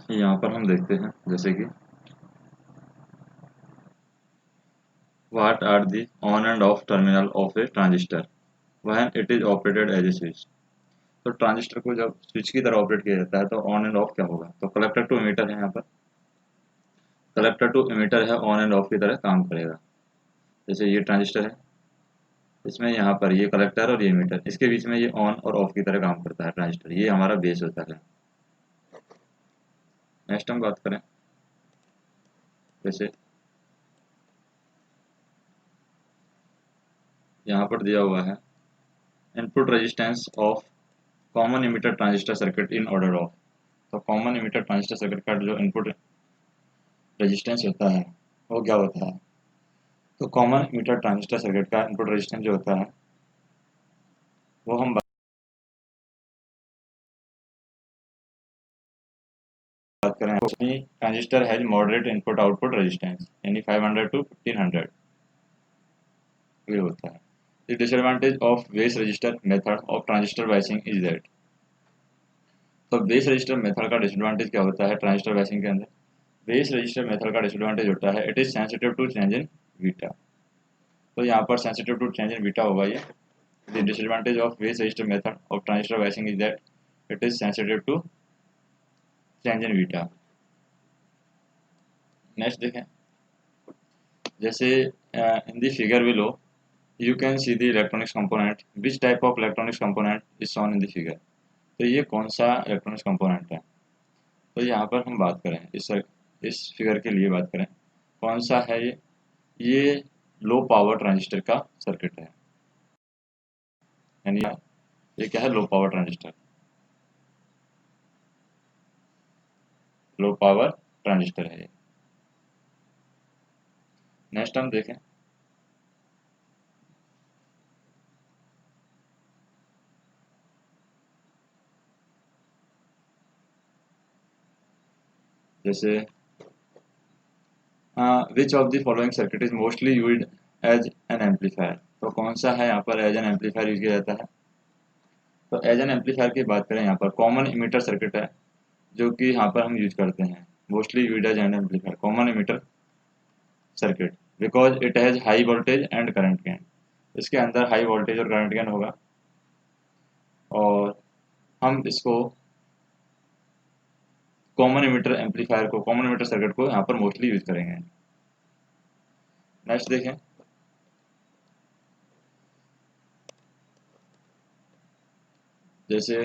यहाँ पर हम देखते हैं जैसे कि what are the on and off terminal of a transistor when it is operated as a switch. तो ट्रांजिस्टर को जब स्विच की तरह ऑपरेट किया जाता है तो ऑन एंड ऑफ क्या होगा, तो कलेक्टर टू एमीटर है, यहाँ पर कलेक्टर टू एमीटर है, ऑन एंड ऑफ की तरह काम करेगा। जैसे ये ट्रांजिस्टर है, इसमें यहाँ पर ये कलेक्टर और ये एमीटर, इसके बीच में ये ऑन और ऑफ की तरह काम करता है ट्रांजिस्टर, ये हमारा बेस होता है। नेक्स्ट हम बात करें, जैसे यहाँ पर दिया हुआ है input resistance of common emitter transistor circuit in order of. तो कॉमन इमीटर ट्रांजिस्टर सर्किट का जो इनपुट रेजिस्टेंस होता है वो क्या होता है, तो कॉमन इमीटर ट्रांजिस्टर सर्किट का इनपुट रेजिस्टेंस जो होता है वो हम बात करें, transistor has moderate input output resistance यानी 500 टू 1500 ये होता है। The disadvantage of base resistor method of transistor biasing is that. तो बेस रजिस्टर मेथड का डिसएडवांटेज क्या होता है ट्रांजिस्टर बायसिंग के अंदर, बेस रजिस्टर मेथड का डिसएडवांटेज होता है it is sensitive to change in beta. तो यहाँ पर sensitive to change in beta होगा ये। The disadvantage of base resistor method of transistor biasing is that it is sensitive to change in beta. Next देखें, जैसे in the figure below you can see the electronics component, which type of electronics component is shown in the figure। तो ये कौन सा electronics component है, तो यहाँ पर हम बात करें इस फिगर के लिए बात करें कौन सा है ये लो पावर ट्रांजिस्टर का सर्किट है, यानी ये क्या है, low power transistor, low power transistor है ये। नेक्स्ट हम देखें, जैसे which of the following circuit is mostly used as an amplifier. तो कौन सा है यहाँ पर एज एन एम्पलीफायर यूज किया जाता है, तो एज एन एम्पलीफायर की बात करें यहाँ पर कॉमन इमीटर सर्किट है जो कि यहाँ पर हम यूज करते हैं, mostly use as an amplifier common emitter circuit because it has high voltage and current gain. इसके अंदर हाई वोल्टेज और करंट गेन होगा और हम इसको कॉमन इमीटर एम्पलीफायर को, कॉमन इमीटर सर्किट को यहाँ पर मोस्टली यूज करेंगे। नेक्स्ट देखें, जैसे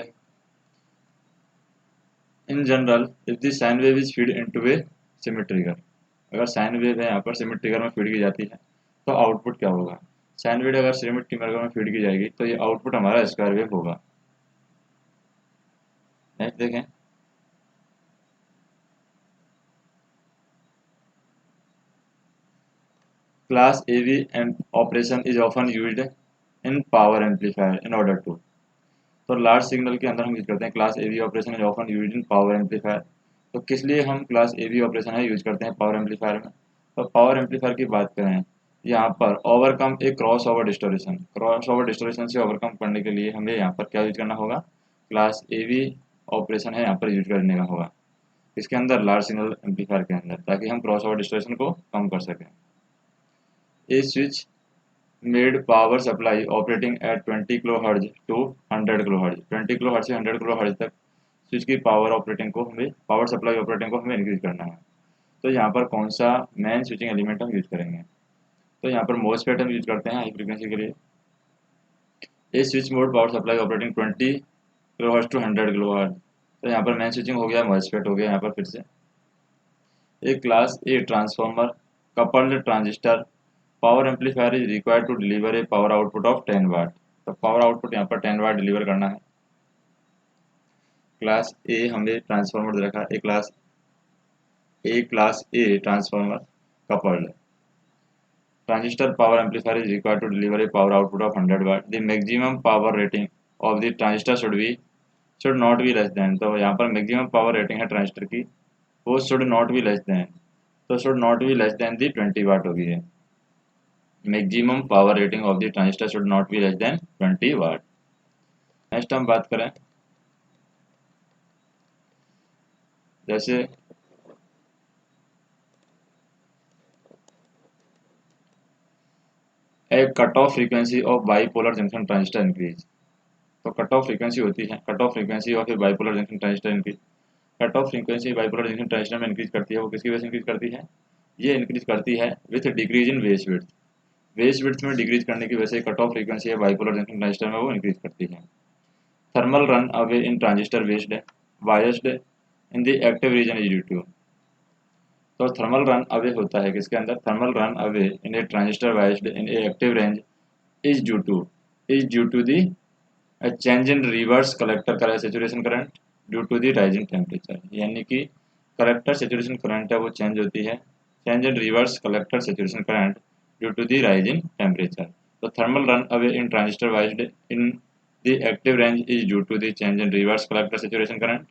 in general if the sine wave is feed into a Schmitt trigger, अगर साइन वेव है यहाँ पर सिमिट ट्रिगर में फीड की जाती है तो आउटपुट क्या होगा, साइन वेव अगर सिमिट ट्रिगर में फीड की जाएगी तो ये आउटपुट हमारा स्क्वायर वेव होगा। नेक्स्ट देखें, class AV operation is often used in power amplifier in order to. तो लार्ज सिग्नल के अंदर हम यूज करते हैं class AV operation is often used in power amplifier. तो किस लिए हम क्लास AV ऑपरेशन है यूज करते हैं पावर एम्पलीफायर में, तो पावर एम्पलीफायर की बात करें यहाँ पर ओवरकम ए cross over distortion, cross over distortion से ओवरकम करने के लिए हमें यहाँ पर क्या यूज करना होगा, क्लास AV ऑपरेशन है यहाँ पर यूज करने का होगा इसके अंदर लार्ज सिग्नल एम्पलीफायर के अंदर, ताकि हम क्रॉस ओवर डिस्टोरेशन को कम कर सकें। ए switch made power supply operating at 20 kHz to 100 kHz, 20 kHz से 100 kHz तक स्विच की पावर ऑपरेटिंग को हमें, पावर सप्लाई ऑपरेटिंग को हमें इंक्रीज करना है। तो यहाँ पर कौन सा मेन स्विचिंग एलिमेंट हम यूज करेंगे, तो यहाँ पर मोसफेट हम यूज करते हैं हाई फ्रीक्वेंसी के लिए। A switch mode power supply operating 20 kHz to 100 kHz, तो यहाँ पर मेन स्विचिंग हो गया, मोसफेट हो गया यहाँ पर फिर से। एक class A transformer coupled transistor power amplifier is required to deliver a power output of 10 watt. तो पावर आउटपुट यहाँ पर 10 वाट डिलीवर करना है। क्लास ए हमें ट्रांसफॉर्मर दे रखा है, class A transformer coupled transistor power amplifier is required to deliver a power output of 100 watt. The maximum power rating of the transistor should not be less than. तो यहाँ पर maximum power rating है transistor की वो should not be less than, तो should not be less than the 20 watt होगी है। Maximum power rating of the transistor should not be less then 20 watt. Next हम बात करें जैसे a cut off frequency of bipolar junction transistor increase. तो cut off frequency होती है, cut off frequency of a bipolar junction transistor increase. Cut off frequency bipolar junction transistor में increase करती है, वो किसकी वजह से इंक्रीज करती है? ये इंक्रीज करती है विथ डिक्रीज इन वेस विड्थ। वेस विड्थ में डिक्रीज करने की वजह से कट ऑफ फ्रीक्वेंसी है बाईपोलर जंक्शन ट्रांजिस्टर में वो इंक्रीज करती है। Thermal runaway in transistor based biased in the active region is due to. तो थर्मल रन अवे होता है किसके अंदर? Thermal runaway in a transistor biased in a active range is due to the a change in reverse collector current saturation current due to the rising temperature। यानी कि collector saturation current है वो change होती है, change in reverse collector saturation current due to the rise in temperature. तो thermal runaway in transistor biased in the active range is due to the change in reverse collector saturation current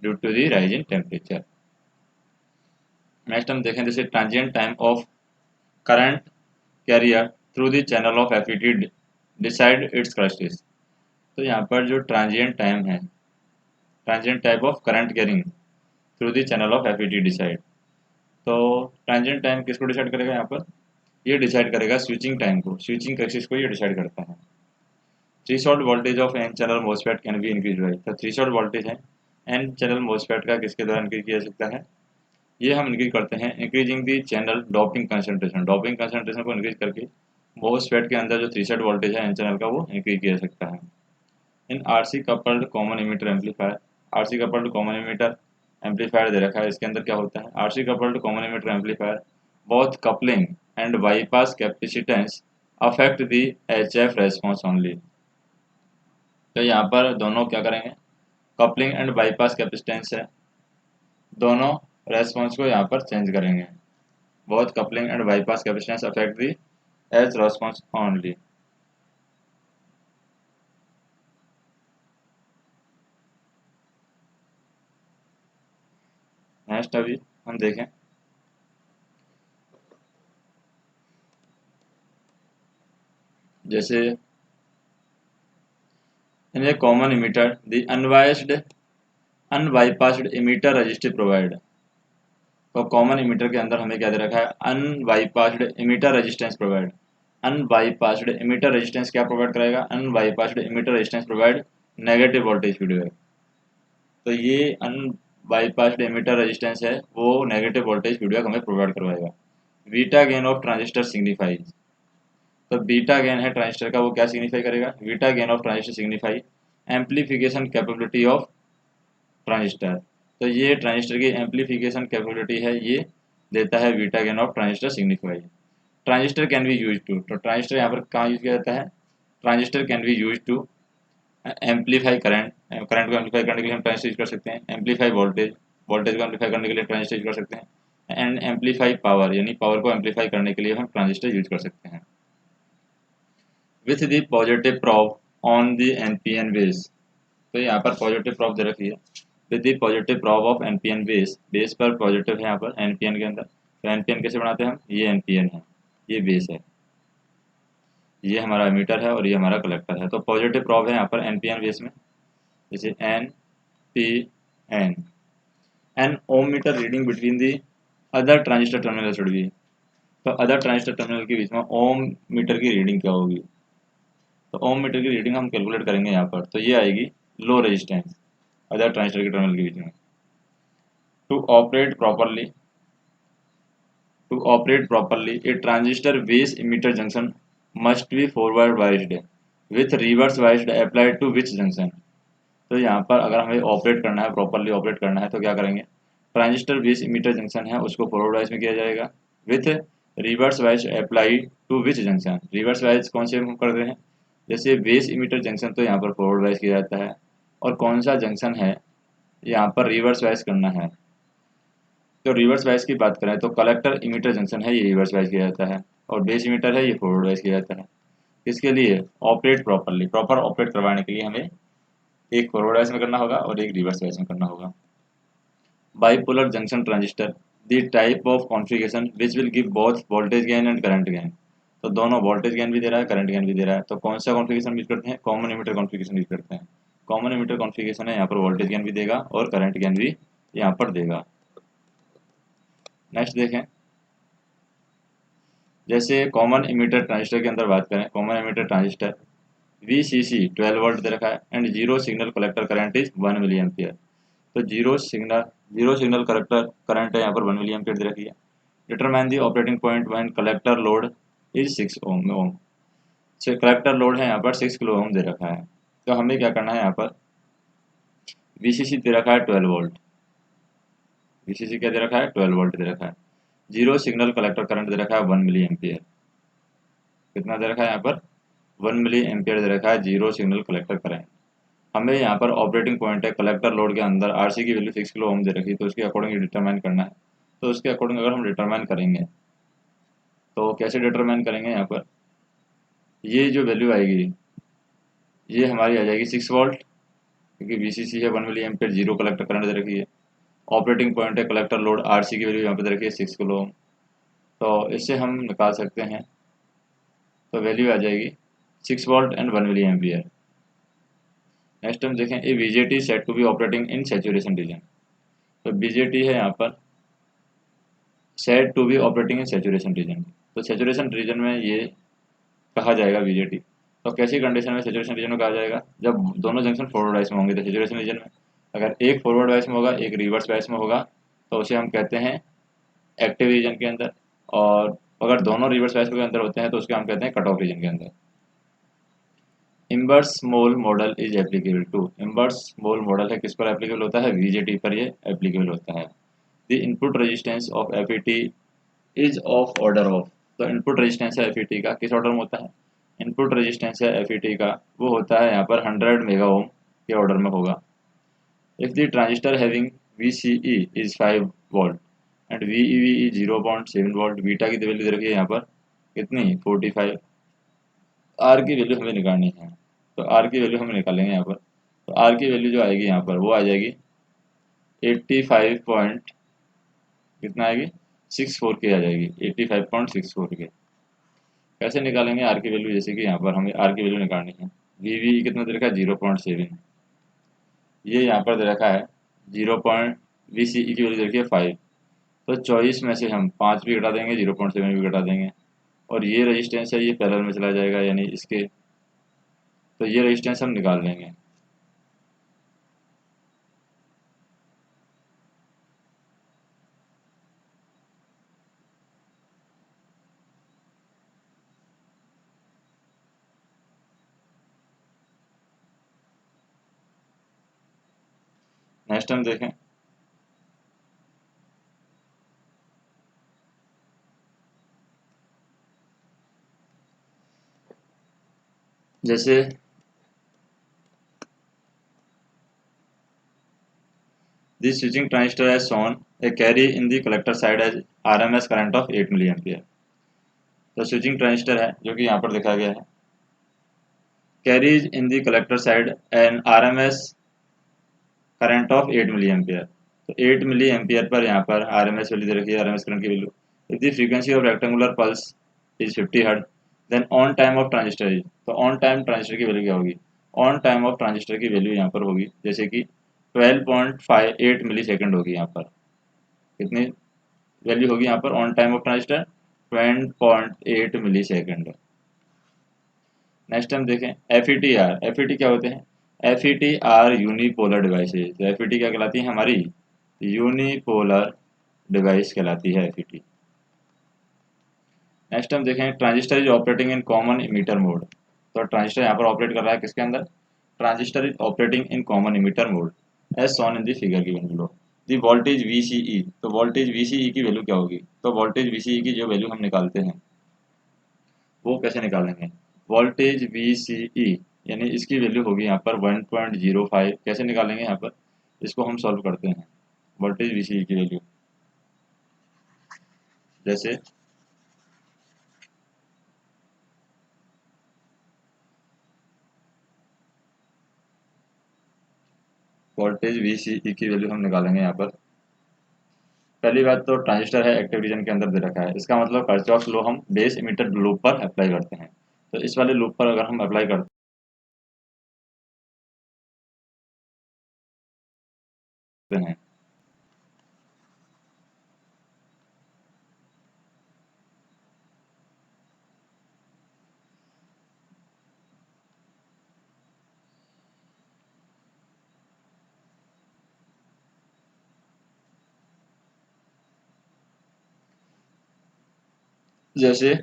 due to the rise in temperature. Next हम देखें जैसे transient time of current carrier through the channel of FET decide its characteristics. तो यहाँ पर जो transient time है, transient type of current carrying through the channel of FET decide. तो transient time किसको डिसाइड करेगा यहाँ पर? ये डिसाइड करेगा स्विचिंग टाइम को, स्विचिंग कैरेक्टरिस्टिक्स को ये डिसाइड करता है। Threshold voltage of N channel MOSFET can be increase by. तो थ्रेशोल्ड वोल्टेज है एन चैनल मोसफेट का किसके द्वारा इंक्रीज किया जा सकता है? ये हम इंक्रीज करते हैं increasing the channel doping concentration. Doping concentration को इंक्रीज करके मोसफेट के अंदर जो थ्रेशोल्ड वोल्टेज है एन चैनल का वो इंक्रीज किया जा सकता है। In RC coupled common emitter amplifier, RC coupled common emitter amplifier दे रखा है, इसके अंदर क्या होता है? RC coupled common emitter amplifier both coupling and bypass capacitance affect the HF response only. तो यहाँ पर दोनों क्या करेंगे? कपलिंग एंड बाईपास कैपेसिटेंस है, दोनों रेस्पॉन्स को यहाँ पर चेंज करेंगे। Both coupling and bypass capacitance affect the H response only. Next अभी हम देखें जैसे in a common emitter the unbypassed emitter resistor provide. तो कॉमन इमीटर के अंदर हमें क्या दे रखा है? Unbypassed emitter resistance provide. Unbypassed emitter resistance क्या प्रोवाइड कराएगा? Unbypassed emitter resistance provide negative voltage feedback. तो ये अनबाईपास्ड इमीटर रेजिस्टेंस है वो नेगेटिव वोल्टेज फीडबैक हमें प्रोवाइड करवाएगा। Beta gain of transistor signifies. तो बीटा गेन है ट्रांजिस्टर का, वो क्या सिग्निफाई करेगा? Beta gain of transistor signify amplification capability of transistor. तो ये ट्रांजिस्टर की एम्पलीफिकेशन कैपेबिलिटी है, ये देता है beta gain of transistor signify. Transistor can be use to, तो ट्रांजिस्टर यहाँ पर कहाँ यूज किया जाता है? Transistor can be use to amplify current, current को एम्पलीफाई करने के लिए हम ट्रांजिस्टर यूज कर सकते हैं। एम्पलीफाई वोल्टेज, वोल्टेज को एम्पलीफाई करने के लिए ट्रांजिस्टर यूज कर सकते हैं। एंड एम्पलीफाई पावर, यानी पावर को एम्पलीफाई करने के लिए हम ट्रांजिस्टर यूज कर सकते हैं। With the positive probe on the NPN base. तो यहाँ पर पॉजिटिव प्रोब दे रखी है with the positive probe of NPN base. Base पर पॉजिटिव है यहाँ पर एनपीएन के अंदर। तो एनपीएन कैसे बनाते हैं हम? ये एनपीएन है, ये बेस है, ये हमारा एमीटर है और ये हमारा कलेक्टर है। तो पॉजिटिव प्रोब है यहाँ पर एनपीएन बेस में, जैसे N P N. An ohm meter reading between the other transistor terminal should be. तो अदर ट्रांजिस्टर टर्मिनल के बीच में ओम मीटर की रीडिंग क्या होगी? तो ओम मीटर की रीडिंग हम कैलकुलेट करेंगे यहाँ पर, तो ये आएगी लो रेजिस्टेंस अदर ट्रांजिस्टर के टर्मिनल के बीच में। To operate properly a transistor base emitter junction must be forward biased with reverse biased applied to which junction। तो यहाँ पर अगर हमें ऑपरेट करना है, प्रॉपरली ऑपरेट करना है, तो क्या करेंगे? ट्रांजिस्टर बेस इमीटर जंक्शन है उसको फॉरवर्ड वाइज में किया जाएगा with reverse bias apply to which junction. Reverse bias कौन से हम करते हैं? जैसे बेस इमीटर जंक्शन तो यहाँ पर फॉरवर्ड वाइज किया जाता है, और कौन सा जंक्शन है यहाँ पर रिवर्स वाइज करना है। तो रिवर्स वाइज की बात करें तो कलेक्टर इमीटर जंक्शन है, ये रिवर्स वाइज किया जाता है, और बेस इमीटर है ये फॉरवर्ड वाइज किया जाता है। इसके लिए ऑपरेट प्रॉपरली, प्रॉपर ऑपरेट करवाने के लिए हमें एक फॉरवर्ड वाइज में करना होगा और एक रिवर्स वाइज में करना होगा। Bipolar junction transistor the type of configuration which will give both voltage gain and current gain. तो दोनों वोल्टेज गेन भी दे रहा है, करंट गेन भी दे रहा है। तो कौन सा कॉन्फ़िगरेशन यूज करते हैं? कॉमन इमीटर कॉन्फ़िगरेशन यूज करते हैं। कॉमन इमीटर कॉन्फ़िगरेशन है यहाँ पर वोल्टेज गेन भी देगा और करंट गेन भी यहाँ पर देगा। नेक्स्ट देखें, जैसे कॉमन इमीटर ट्रांजिस्टर के अंदर बात करें, common emitter transistor VCC 12 volt दे रखा है and zero signal collector current is 1 milli ampere. तो जीरो सिग्नल कलेक्टर करंट है यहाँ पर 1 मिली एम्पियर दे रखी है। Determine the operating point when collector load is 6 ohm. Collector load है यहाँ पर 6 किलो ओम दे रखा है। तो हमें क्या करना है, यहाँ पर VCC दे रखा है 12 वोल्ट, VCC क्या दे रखा है 12 वोल्ट दे रखा है। जीरो सिग्नल कलेक्टर करंट दे रखा है 1 मिली एम्पियर। कितना दे रखा है यहाँ पर 1 मिली एम्पियर दे रखा है जीरो सिग्नल कलेक्टर करंट। हमें यहाँ पर ऑपरेटिंग पॉइंट है कलेक्टर लोड के अंदर RC की वैल्यू 6 किलो ओम दे रखी है, तो उसके अकॉर्डिंग डिटरमाइन करना है। तो उसके अकॉर्डिंग अगर हम डिटरमाइन करेंगे तो कैसे डिटरमाइन करेंगे, यहाँ पर ये जो वैल्यू आएगी ये हमारी आ जाएगी 6 वोल्ट, क्योंकि VCC है 1 मिली एम्पियर, जीरो कलेक्टर करंट दे रखी है। ऑपरेटिंग पॉइंट है कलेक्टर लोड RC की वैल्यू यहाँ पे दे रखी है 6 किलो ओम। तो इससे हम निकाल सकते हैं, तो वैल्यू आ जाएगी 6 volt and 1 milli ampere. Next हम देखें, a BJT set to be operating in saturation region. तो BJT है यहाँ पर set to be operating in saturation region. तो सैचुरेशन रीजन में ये कहा जाएगा BJT। तो कैसी कंडीशन में सैचुरेशन रीजन में कहा जाएगा, जब दोनों जंक्शन फॉरवर्ड बायस में होंगे तो सैचुरेशन रीजन में। अगर एक फॉरवर्ड बायस में होगा एक रिवर्स बायस में होगा तो उसे हम कहते हैं एक्टिव रीजन के अंदर, और अगर दोनों रिवर्स बायस के अंदर होते हैं तो उसके हम कहते हैं कट ऑफ रीजन के अंदर। Inverse Moll model is applicable to, inverse Moll model है किस पर एप्लीकेबल होता है, BJT पर ये एप्लीकेबल होता है। The input resistance of FET is of order of. तो इनपुट रेजिस्टेंस है FET का किस ऑर्डर में होता है, इनपुट रेजिस्टेंस है FET का वो होता है यहाँ पर 100 मेगा ओम के ऑर्डर में होगा। If the transistor having VCE is 5 volt and VEV is 0.7 volt, beta की वैल्यू दे रखी है यहाँ पर कितनी 45। आर की वैल्यू हमें निकालनी है, तो आर की वैल्यू हम निकालेंगे यहाँ पर। तो आर की वैल्यू जो आएगी यहाँ पर वो आ जाएगी 85 पॉइंट कितना आएगी 64 के आ जाएगी, 85.64 के। कैसे निकालेंगे आर की वैल्यू, जैसे कि यहाँ पर हमें आर की वैल्यू निकालनी है। VV कितना दे रखा है 0.7, ये यहाँ पर दे रखा है 0. VCE की वैल्यू दे रखी है 5। तो 24 में से हम 5 भी घटा देंगे, 0.7 भी घटा देंगे, और ये रेजिस्टेंस है ये पैरेलल में चला जाएगा, यानी इसके, तो ये रेजिस्टेंस हम निकाल लेंगे। नेक्स्ट हम देखें, जैसे this switching transistor has shown a carry in the collector side as RMS current of 8 milli ampere. तो स्विचिंग ट्रांजिस्टर है जो कि यहाँ पर दिखाया गया है, carries in the collector side an RMS current of 8 milli ampere. तो 8 मिली एम्पियर पर यहाँ पर RMS वैल्यू दे रखी है, RMS करंट की value. If the frequency of rectangular pulse is 50 hertz then on time of transistor is, तो on time transistor की value क्या होगी, ऑन टाइम ऑफ ट्रांजिस्टर की वैल्यू यहाँ पर होगी जैसे कि 12.58 मिली सेकेंड होगी। यहाँ पर कितनी वैल्यू होगी यहाँ पर on time of transistor 20.8 millisecond. Next हम देखें FET-R, FET क्या होते हैं, FET-R यूनिपोलर डिवाइसेज। तो FET क्या कहलाती है हमारी, यूनिपोलर डिवाइस कहलाती है FET। नेक्स्ट हम देखें transistor is operating in common emitter mode. तो ट्रांजिस्टर यहाँ पर ऑपरेट कर रहा है किसके अंदर, transistor is operating in common emitter mode as shown in the figure given below. The voltage VCE, तो वोल्टेज VCE की वैल्यू क्या होगी, तो वोल्टेज VCE की जो वैल्यू हम निकालते हैं वो कैसे निकालेंगे, वोल्टेज VCE यानी इसकी वैल्यू होगी यहाँ पर 1.05। कैसे निकालेंगे यहाँ पर, इसको हम सॉल्व करते हैं। वोल्टेज VCE की वैल्यू जैसे वोल्टेज VCE की वैल्यू हम निकालेंगे यहाँ पर। पहली बात तो ट्रांजिस्टर है एक्टिव रीजन के अंदर दे रखा है, इसका मतलब किरचॉफ लॉ हम बेस इमीटर लूप पर अप्लाई करते हैं। तो इस वाले लूप पर अगर हम अप्लाई करते हैं जैसे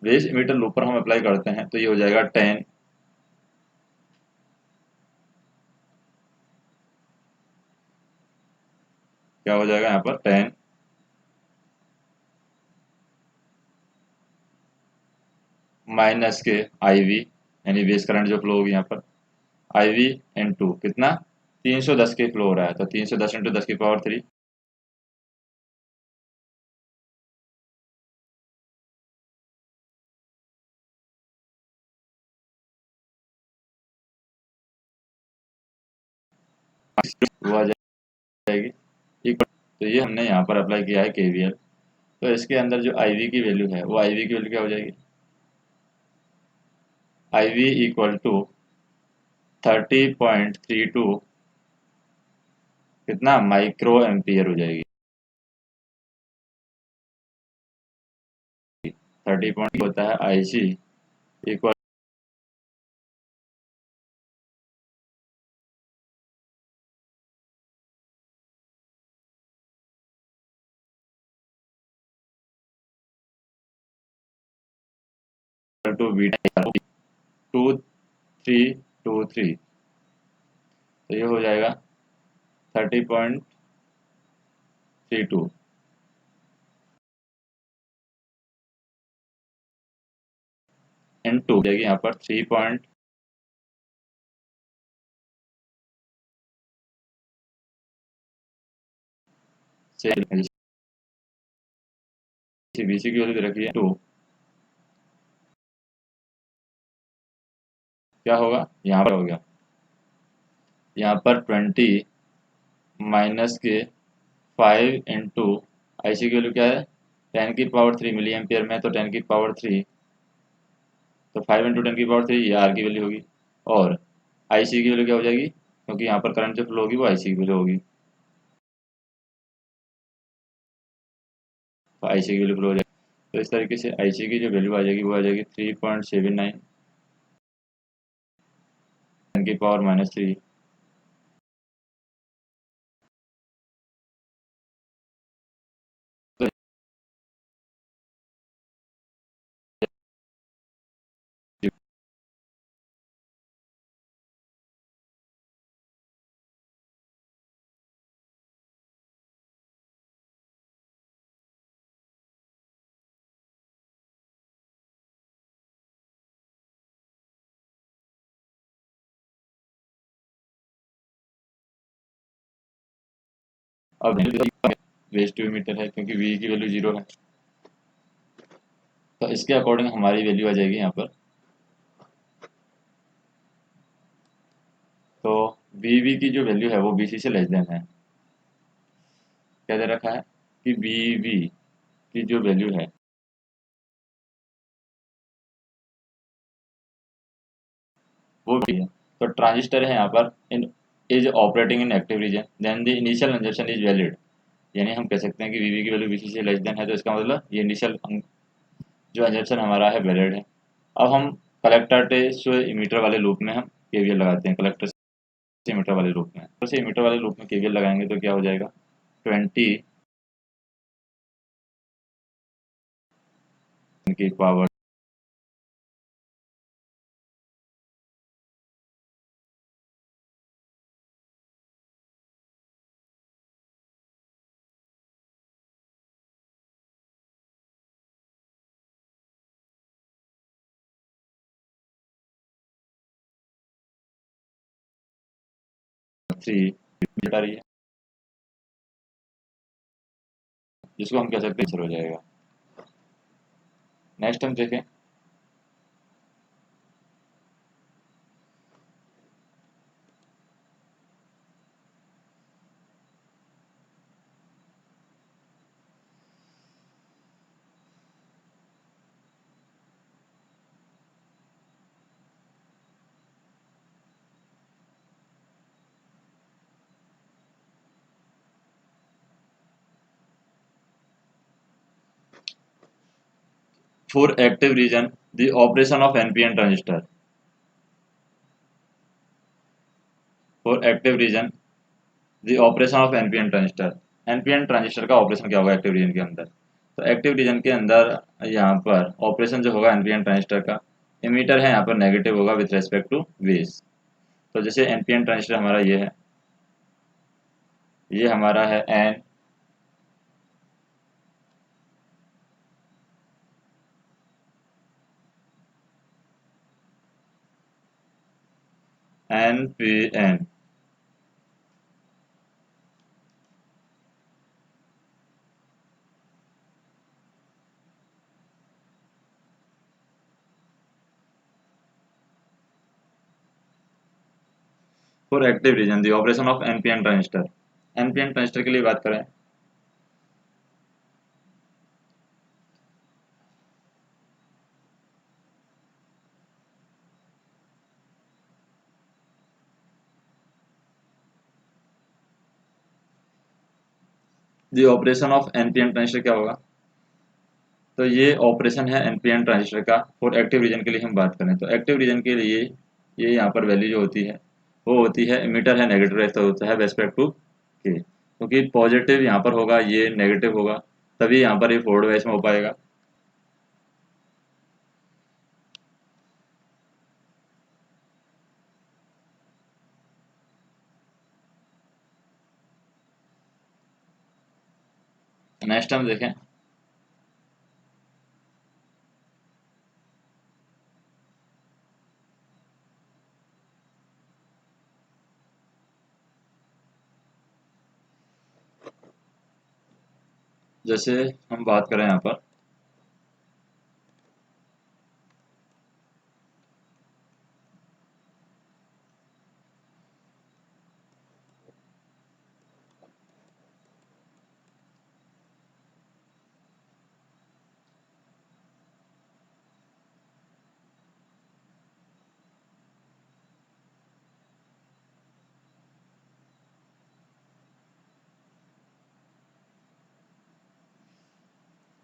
बेस इमीटर लूप पर हम अप्लाई करते हैं तो ये हो जाएगा 10, क्या हो जाएगा यहाँ पर 10 माइनस के आई वी, यानी बेस करंट जो फ्लो होगी यहाँ पर आई वी इन टू कितना 310 के फ्लो हो रहा है, तो 310 इंटू 10 की पावर 3, वो आ जाएगी इक्वल। तो ये हमने यहाँ पर अप्लाई किया है केवीएल। तो इसके अंदर जो आई वी की वैल्यू है वो आई वी की वैल्यू क्या हो जाएगी, आई वी इक्वल टू 30.32 कितना माइक्रो एम्पियर हो जाएगी। 30 होता है आई सी इक्वल टू बी 2323, तो ये हो जाएगा 30.32 इंटू जाएगी यहाँ पर 3 से बीसी की वैल्यू दे रखी है 2, क्या होगा यहाँ पर हो गया, यहाँ पर 20 माइनस के 5 इंटू आई सी की वैल्यू क्या है 10 की पावर 3 मिली एम्पियर में, तो 10 की पावर 3, तो 5 इंटू 10 की पावर 3 ये आर की वैल्यू होगी। और आई सी की वैल्यू क्या हो जाएगी, क्योंकि यहाँ पर करंट जो फ्लो होगी वो आई सी की वैल्यू होगी, तो आई सी की वैल्यू फ्लो हो जाएगी। तो इस तरीके से आई सी की जो वैल्यू आ जाएगी वो आ जाएगी 3.79 10 की पावर -3, तो अब वेस्ट टू मीटर है क्योंकि वी की वैल्यू 0 है, तो इसके अकॉर्डिंग हमारी वैल्यू आ जाएगी यहाँ पर। तो वी वी की जो वैल्यू है वो बी सी से लेस देन है, क्या दे रखा है कि वी वी की जो वैल्यू है वो भी है। तो ट्रांजिस्टर है यहाँ पर इन is operating in active region then the initial injection is valid, यानी हम कह सकते हैं कि वीवी की वैल्यू वीसी से लेस देन है, तो इसका मतलब ये इनिशियल जो इंजेक्शन हमारा है वैलिड है। अब हम कलेक्टर से इमीटर वाले लूप में हम केवीएल लगाते हैं, कलेक्टर से इमीटर वाले लूप में, तो से इमीटर वाले लूप में केवीएल लगाएंगे तो क्या हो जाएगा 20 की पावर थ्री आ रही है, जिसको हम कह सकते हैं आंसर हो जाएगा। नेक्स्ट हम देखें for active region the operation of NPN transistor, for active region the operation of NPN transistor, NPN transistor का ऑपरेशन क्या होगा एक्टिव रीजन के अंदर। तो एक्टिव रीजन के अंदर यहाँ पर ऑपरेशन जो होगा एनपीएन ट्रांजिस्टर का, इमीटर है यहाँ पर नेगेटिव होगा विथ रेस्पेक्ट टू बेस। तो जैसे एनपीएन ट्रांजिस्टर हमारा ये है, ये हमारा है NPN। For active region the operation of NPN transistor, NPN transistor के लिए बात करें, दी ऑपरेशन ऑफ एनपीएन ट्रांजिस्टर क्या होगा, तो ये ऑपरेशन है एनपीएन ट्रांजिस्टर का फॉर एक्टिव रीजन के लिए हम बात करें तो एक्टिव रीजन के लिए ये यहाँ पर वैल्यू जो होती है वो होती है, इमीटर है नेगेटिव ऐसा होता है रेस्पेक्ट टू के, क्योंकि पॉजिटिव यहाँ पर होगा, ये नेगेटिव होगा, तभी यहाँ पर ये फॉरवर्ड वाइज में हो पाएगा। नेक्स्ट हम देखें, जैसे हम बात करें यहाँ पर,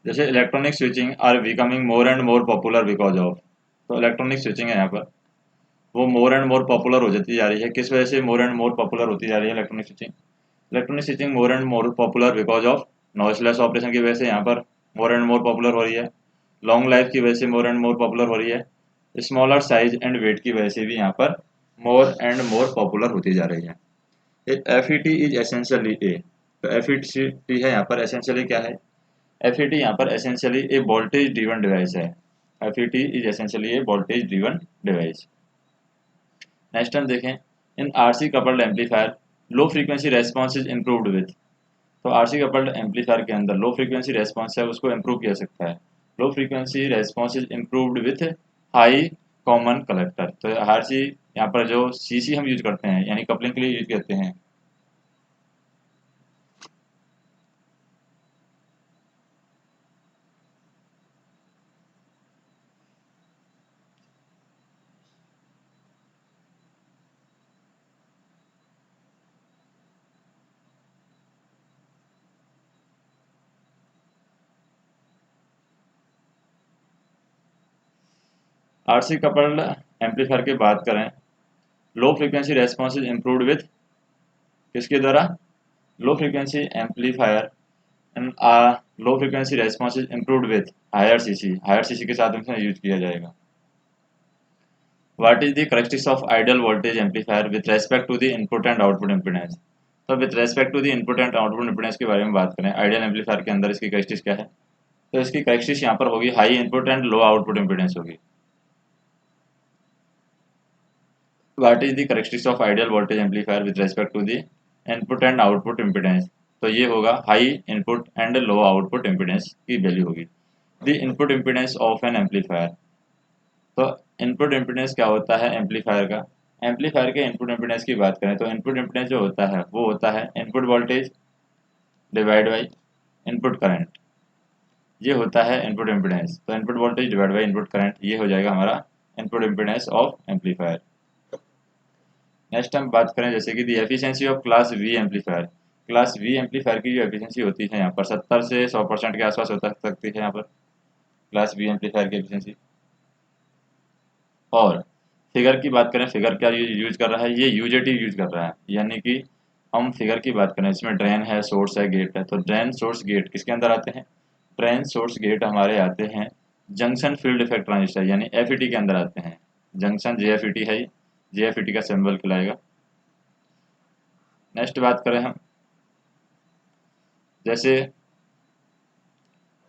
जैसे electronic switching are becoming more and more popular because of, तो इलेक्ट्रॉनिक स्विचिंग है यहाँ पर वो मोर एंड मोर पॉपुलर हो जाती जा रही है, किस वजह से मोर एंड मोर पॉपुलर होती जा रही है electronic switching, electronic switching more and more popular because of noiseless operation की वजह से यहाँ पर मोर एंड मोर पॉपुलर हो रही है, लॉन्ग लाइफ की वजह से मोर एंड मोर पॉपुलर हो रही है, स्मॉलर साइज एंड वेट की वजह से भी यहाँ पर मोर एंड मोर पॉपुलर होती जा रही है। F E T is essentially a, तो एफ ई टी है यहाँ पर एसेंशियली क्या है, एफ ई टी यहाँ पर essentially a voltage driven device है, F E T is essentially a voltage driven device. Next हम देखें, in RC coupled amplifier low frequency response is improved with, तो आरसी कपल्ड एम्पलीफायर के अंदर लो frequency response है उसको इम्प्रूव किया सकता है, लो frequency response is improved with high common collector, तो आरसी यहाँ पर जो सीसी हम यूज करते हैं यानी कपलिंग के लिए यूज करते हैं, आरसी कपल्ड एम्पलीफायर की बात करें, low frequency response is improved with किसके द्वारा, low frequency amplifier and low frequency response is improved with higher CC के साथ में यूज किया जाएगा। What is the characteristics of ideal voltage amplifier with respect to the input and output impedance, तो with respect to the input and output impedance के बारे में बात करें, आइडियल एम्पलीफायर के अंदर इसकी कैरेक्टरिस्टिक्स क्या है, तो इसकी कैरेक्टरिस्टिक्स यहाँ पर होगी high input and low output impedance होगी। What is the characteristics of ideal voltage amplifier with respect to the input and output impedance, तो ये होगा high input and low output impedance की वैल्यू होगी। The input impedance of an amplifier, तो input impedance क्या होता है amplifier का, एम्पलीफायर के इनपुट इम्पीडेंस की बात करें तो इनपुट इम्पीडेंस जो होता है वो होता है input voltage divide by input current, ये होता है इनपुट इम्पीडेंस, तो input voltage divide by input current ये हो जाएगा हमारा input impedance of amplifier. Next हम बात करें जैसे कि the efficiency of class B amplifier, class B amplifier की जो एफिशिएंसी होती है यहाँ पर 70 से 100% के आसपास हो सकती है यहाँ पर क्लास वी एम्पलीफायर की एफिशिएंसी। और फिगर की बात करें, फिगर क्या यूज कर रहा है, ये यूजेटी यूज कर रहा है, यानी कि हम फिगर की बात करें इसमें ड्रेन है, सोर्स है, गेट है, तो ड्रेन सोर्स गेट किसके अंदर आते हैं, ट्रेन सोर्स गेट हमारे आते हैं जंक्शन फील्ड इफेक्ट ट्रांजिस्टर यानी एफईटी के अंदर आते हैं। जंक्शन जेएफईटी है, जेएफईटी का सिंबल कहलाएगा। नेक्स्ट बात करें हम, जैसे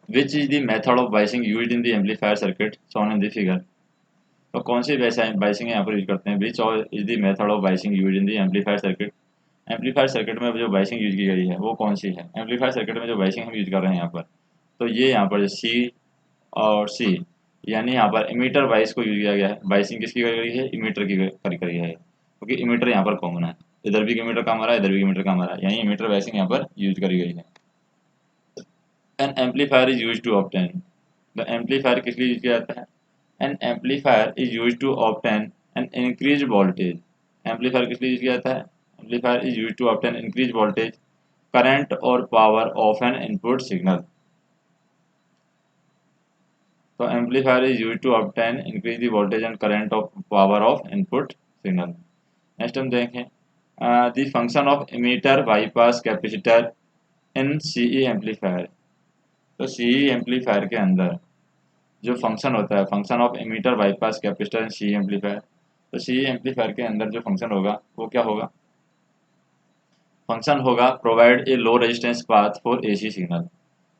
which is the method of biasing used in the amplifier circuit shown in the figure. तो कौन सी बाइसिंग यहाँ पर यूज करते हैं, which is the method of biasing used in the amplifier circuit. Amplifier circuit में जो बाइसिंग यूज की गई है वो कौन सी है, एम्पलीफायर सर्किट में जो बाइसिंग हम यूज कर रहे हैं यहाँ पर, तो ये यहाँ पर सी और सी, यानी यहाँ पर इमीटर बाइस को यूज किया गया है। बाइसिंग किसकी करी गई है, इमीटर की करी गई है, क्योंकि इमीटर यहाँ पर कॉमन है, इधर भी इमीटर काम आ रहा है, इधर भी इमीटर काम आ रहा है, यानी इमीटर बाइसिंग यहाँ पर यूज करी गई है। An amplifier is use to obtain, the amplifier किस लिए यूज किया जाता है, an amplifier is use to obtain an increase voltage. Amplifier किस लिए यूज किया जाता है, amplifier is use to obtain increase voltage current और power of an input signal. तो amplifier is use to obtain increase the voltage and current of power of input signal. Next हम देखें the function of emitter bypass capacitor in CE amplifier. तो CE amplifier के अंदर जो function होता है, function of emitter bypass capacitor in CE amplifier, तो CE amplifier के अंदर जो फंक्शन होगा वो क्या होगा, फंक्शन होगा provide a low resistance path for AC signal.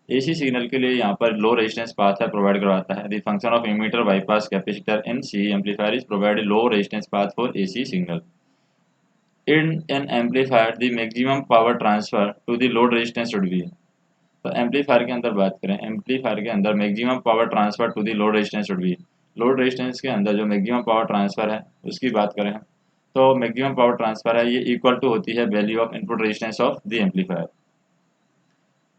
AC signal के लिए यहाँ पर लो रेजिस्टेंस पाथ है प्रोवाइड करवाता है। The function of emitter bypass capacitor in C amplifier is provide low resistance path for AC signal. In an amplifier the maximum power transfer to the load resistance should be. तो amplifier के अंदर बात करें, amplifier के अंदर maximum power transfer to the load resistance should B. Load resistance के अंदर जो मैक्सिमम पावर ट्रांसफर है उसकी बात करें हम, तो मैक्सिमम पावर ट्रांसफर है ये इक्वल टू होती है value of input resistance of the amplifier.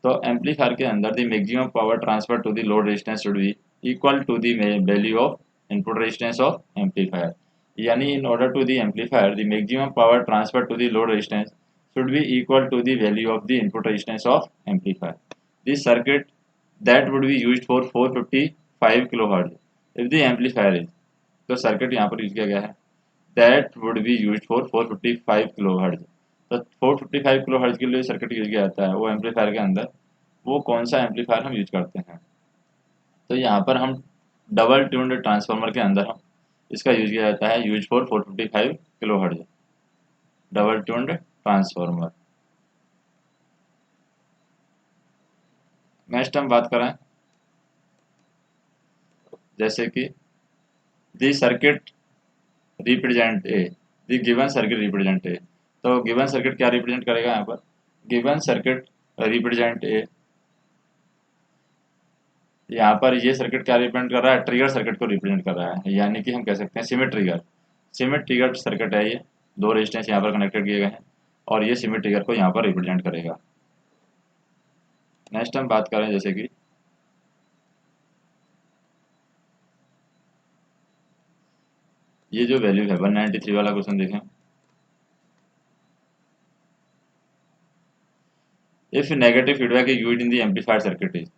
तो एम्पलीफायर के अंदर the maximum power transfer to the load resistance should be equal to the value of input resistance of amplifier, यानी in order to the amplifier the maximum power transfer to the load resistance should be equal to the value of the input resistance of amplifier. This circuit that would be used for 455 kilohertz if the amplifier is, तो circuit यहाँ पर use किया गया है that would be used for 455 kilohertz। तो 455 kilohertz के लिए circuit use किया जाता है वो एम्पलीफायर के अंदर, वो कौन सा एम्पलीफायर हम यूज करते हैं, तो यहाँ पर हम डबल ट्यून्ड ट्रांसफार्मर के अंदर हम इसका यूज किया जाता है, use for 455 kilohertz double tuned transformer. Next हम बात करें, जैसे कि दी circuit represent a, the given circuit represent a. तो गिवन सर्किट क्या रिप्रेजेंट करेगा यहाँ पर, गिवन सर्किट रिप्रेजेंट ए, यहाँ पर ये सर्किट क्या रिप्रेजेंट कर रहा है, ट्रिगर सर्किट को रिप्रेजेंट कर रहा है, यानी कि हम कह सकते हैं Schmitt trigger. Schmitt trigger circuit है ये, दो रेजिस्टेंस यहाँ पर कनेक्टेड किए गए हैं और ये सिमिट ट्रिगर को यहाँ पर रिप्रेजेंट करेगा। नेक्स्ट हम बात करें, जैसे कि ये जो वैल्यू है 193 वाला क्वेश्चन देखें, if negative feedback is used in the amplifier circuit is.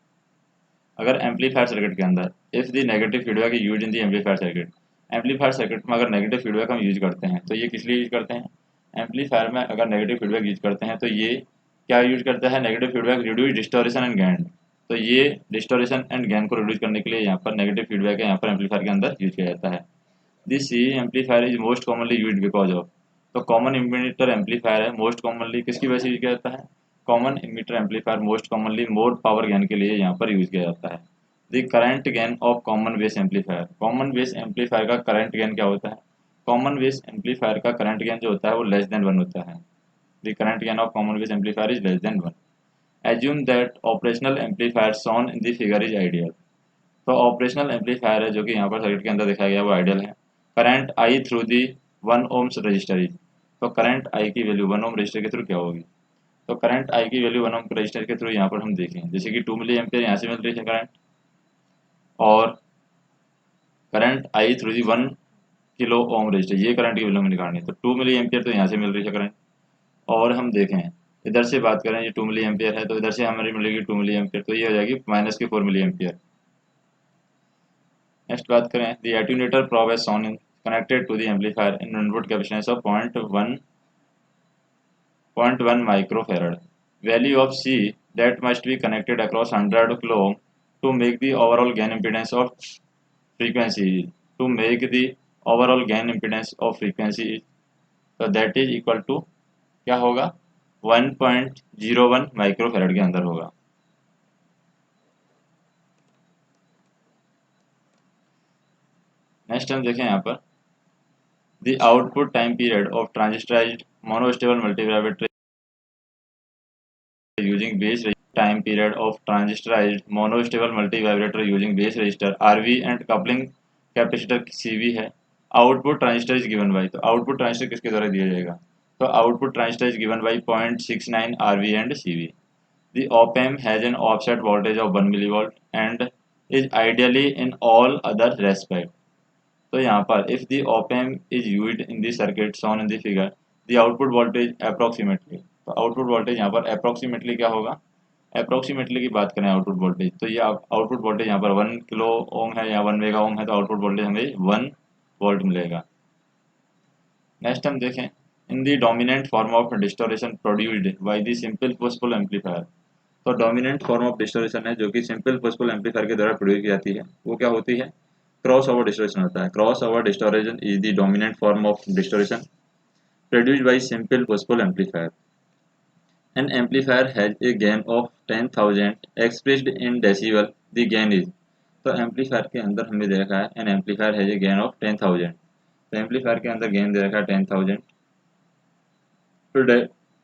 अगर एम्पलीफायर सर्किट के अंदर if the negative feedback is used in the amplifier circuit, amplifier circuit में अगर नेगेटिव फीडबैक हम यूज करते हैं तो ये किस लिए यूज करते हैं, एम्पलीफायर में अगर नेगेटिव फीडबैक यूज करते हैं तो ये क्या यूज करता है, negative feedback reduce distortion and gain. तो ये डिस्टोरेशन एंड गेन को रिड्यूस करने के लिए यहाँ पर नेगेटिव फीडबैक है यहाँ पर एम्पलीफायर के अंदर यूज किया जाता है। This C amplifier is most commonly used because of, तो कॉमन इमीटर एम्पलीफायर है, मोस्ट कॉमनली किसकी वजह से यूज किया जाता है, common emitter amplifier most commonly more power gain के लिए यहाँ पर यूज किया जाता है। The current gain of common base amplifier, common base amplifier का करंट गेन क्या होता है, कॉमन बेस एम्पलीफायर का करंट गेन जो होता है वो लेस देन 1 होता है। The current gain of common base amplifier is less than 1। Assume that operational amplifier shown in the figure is ideal. तो ऑपरेशनल एम्पलीफायर है जो कि यहाँ पर सर्किट के अंदर दिखाया गया वो आइडियल है। Current I through the 1 ohms resistor is, तो करंट आई की वैल्यू 1 ओम रजिस्टर के थ्रू क्या होगी, तो करंट आई की वैल्यू 1 ओम रजिस्टर के थ्रू यहाँ पर हम देखें, जैसे कि 2 मिली एम्पियर यहाँ से मिल रही है करंट, और current I through the 1 kilo ohm resistor, ये करंट की वैल्यू में निकालनी है, तो 2 मिली एम्पियर तो यहाँ से मिल रही है करंट, और हम देखें इधर से बात करें ये 2 मिली एम्पियर है तो इधर से हमारी मिलेगी 2 मिली एम्पियर, तो ये हो जाएगी माइनस की 4 मिली एम्पियर। नेक्स्ट बात करें, the attenuator probe is shown in connected to the amplifier in input capacitance of 0.1 microfarad. Value of C that must be connected across 100 kilo ohm to make the overall gain impedance of frequency. To make the overall gain impedance of frequency, so that is equal to क्या होगा 1.01 microfarad के अंदर होगा। Next हम देखें यहाँ पर the output time period of transistorized monostable multivibrator using base time period of transistorized monostable multivibrator using base resistor RV and coupling capacitor CV है। Output transistor is given by, तो output transistor किसके द्वारा दिया जाएगा, तो output transistor is given by 0.69 RV and CV। The op amp has an offset voltage of 1 millivolt and is ideally in all other respect. तो यहाँ पर if the op amp is used in the circuit shown in the figure the output voltage approximately, तो output voltage यहाँ पर approximately क्या होगा, approximately की बात करें आउटपुट वोल्टेज, तो ये आउटपुट वोल्टेज यहाँ पर 1 किलो ओम है या 1 मेगा ओम है, तो आउटपुट वोल्टेज हमें 1 वोल्ट मिलेगा। नेक्स्ट हम देखें in the dominant form of distortion produced by the simple push pull amplifier. तो डोमिनेंट फॉर्म ऑफ डिस्टोरेशन है जो कि सिंपल पुश पुल एम्पलीफायर के द्वारा प्रोड्यूस की जाती है, वो क्या होती है, क्रॉस ओवर डिस्टोरेशन होता है। Cross over distortion is the dominant form of distortion produced by simple push-pull amplifier. An amplifier has a gain of 10,000 expressed in decibel. The gain is, तो एम्पलीफायर के अंदर हमने दे रखा है an amplifier has a gain of 10,000, तो amplifier के अंदर gain दे रखा है 10,000, तो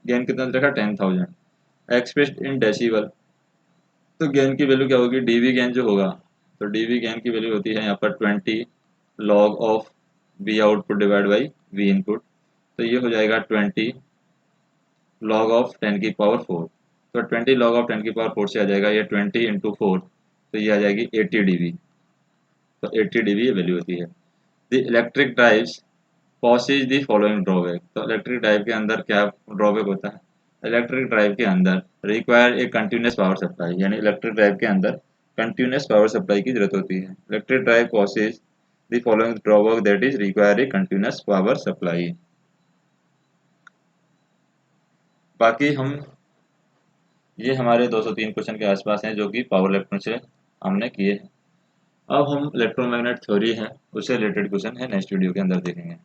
गेन कितना दे रखा है 10,000 एक्सप्रेस्ड इन डेसिबल, तो गेन की वैल्यू क्या होगी, डीवी गेन जो होगा, तो डीवी गेन की वैल्यू होती है यहाँ पर 20 log of we output divide by we input, तो ये हो जाएगा 20 लॉग ऑफ 10 की पावर 4, तो 20 लॉग ऑफ 10 की पावर 4 से आ जाएगा ये 20 इंटू 4, तो ये आ जाएगी 80 dB, तो 80 dB ये वैल्यू होती है। The electric drives possess the following drawback, तो इलेक्ट्रिक ड्राइव के अंदर क्या ड्रॉबैक होता है, इलेक्ट्रिक ड्राइव के अंदर require a continuous power supply, यानी इलेक्ट्रिक ड्राइव के अंदर कंटिन्यूस पावर सप्लाई की जरूरत होती है। Electric drive possess the following drawback that is require a continuous power supply. बाकी हम ये हमारे 203 क्वेश्चन के आसपास हैं जो कि पावर इलेक्ट्रॉन से हमने किए हैं। अब हम इलेक्ट्रोमैग्नेट थ्योरी है उससे रिलेटेड क्वेश्चन है नेक्स्ट वीडियो के अंदर देखेंगे।